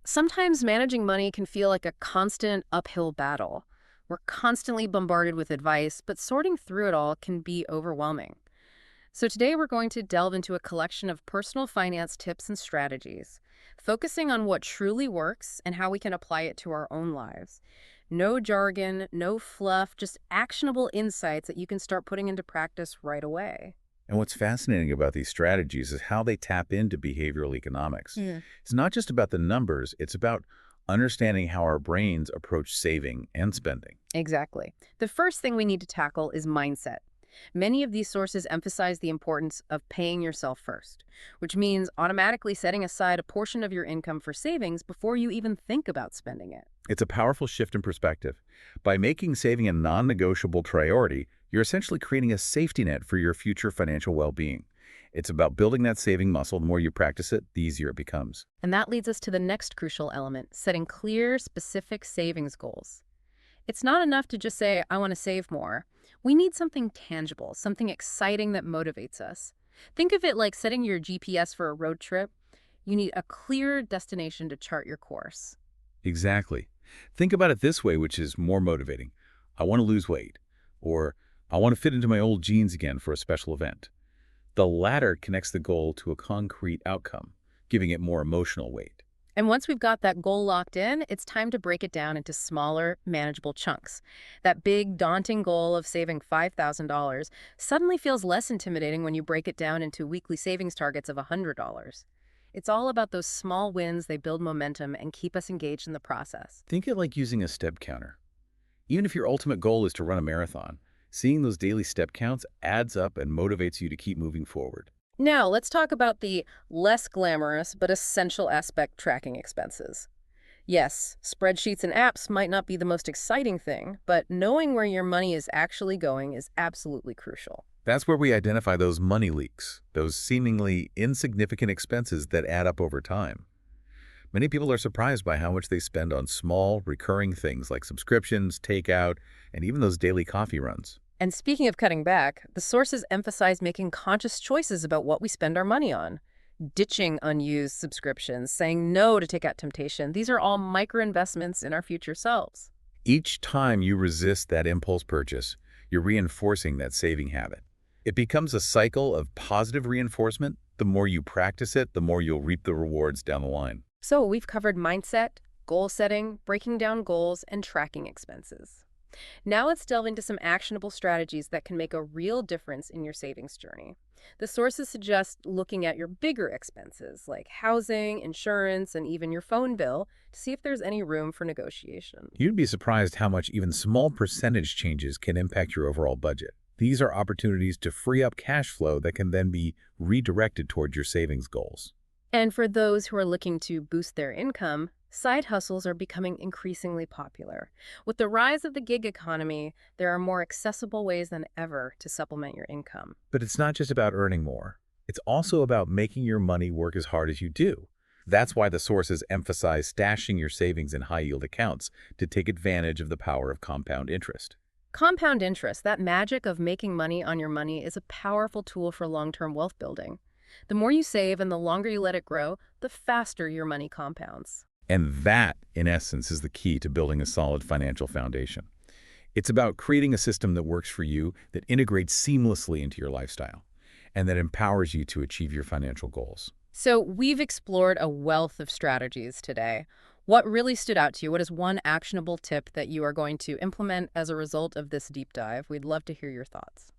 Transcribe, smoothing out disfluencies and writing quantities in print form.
Sometimes managing money can feel like a constant uphill battle. We're constantly bombarded with advice, but sorting through it all can be overwhelming. So today we're going to delve into a collection of personal finance tips and strategies, focusing on what truly works and how we can apply it to our own lives. No jargon, no fluff, just actionable insights that you can start putting into practice right away. And what's fascinating about these strategies is how they tap into behavioral economics. Mm. It's not just about the numbers, it's about understanding how our brains approach saving and spending. Exactly. The first thing we need to tackle is mindset. Many of these sources emphasize the importance of paying yourself first, which means automatically setting aside a portion of your income for savings before you even think about spending it. It's a powerful shift in perspective. By making saving a non-negotiable priority, you're essentially creating a safety net for your future financial well-being. It's about building that saving muscle. The more you practice it, the easier it becomes. And that leads us to the next crucial element, setting clear, specific savings goals. It's not enough to just say, I want to save more. We need something tangible, something exciting that motivates us. Think of it like setting your GPS for a road trip. You need a clear destination to chart your course. Exactly. Think about it this way, which is more motivating. I want to lose weight, or I want to fit into my old jeans again for a special event. The latter connects the goal to a concrete outcome, giving it more emotional weight. And once we've got that goal locked in, it's time to break it down into smaller, manageable chunks. That big, daunting goal of saving $5,000 suddenly feels less intimidating when you break it down into weekly savings targets of $100. It's all about those small wins. They build momentum and keep us engaged in the process. Think it like using a step counter. Even if your ultimate goal is to run a marathon, seeing those daily step counts adds up and motivates you to keep moving forward. Now, let's talk about the less glamorous but essential aspect: tracking expenses. Yes, spreadsheets and apps might not be the most exciting thing, but knowing where your money is actually going is absolutely crucial. That's where we identify those money leaks, those seemingly insignificant expenses that add up over time. Many people are surprised by how much they spend on small, recurring things like subscriptions, takeout, and even those daily coffee runs. And speaking of cutting back, the sources emphasize making conscious choices about what we spend our money on. Ditching unused subscriptions, saying no to take out temptation, these are all micro investments in our future selves. Each time you resist that impulse purchase, you're reinforcing that saving habit. It becomes a cycle of positive reinforcement. The more you practice it, the more you'll reap the rewards down the line. So we've covered mindset, goal setting, breaking down goals, and tracking expenses. Now let's delve into some actionable strategies that can make a real difference in your savings journey. The sources suggest looking at your bigger expenses like housing, insurance, and even your phone bill to see if there's any room for negotiation. You'd be surprised how much even small percentage changes can impact your overall budget. These are opportunities to free up cash flow that can then be redirected toward your savings goals. And for those who are looking to boost their income, side hustles are becoming increasingly popular. With the rise of the gig economy, there are more accessible ways than ever to supplement your income. But it's not just about earning more. It's also about making your money work as hard as you do. That's why the sources emphasize stashing your savings in high-yield accounts to take advantage of the power of compound interest. Compound interest, that magic of making money on your money, is a powerful tool for long-term wealth building. The more you save and the longer you let it grow, the faster your money compounds. And that, in essence, is the key to building a solid financial foundation. It's about creating a system that works for you, that integrates seamlessly into your lifestyle, and that empowers you to achieve your financial goals. So we've explored a wealth of strategies today. What really stood out to you? What is one actionable tip that you are going to implement as a result of this deep dive? We'd love to hear your thoughts.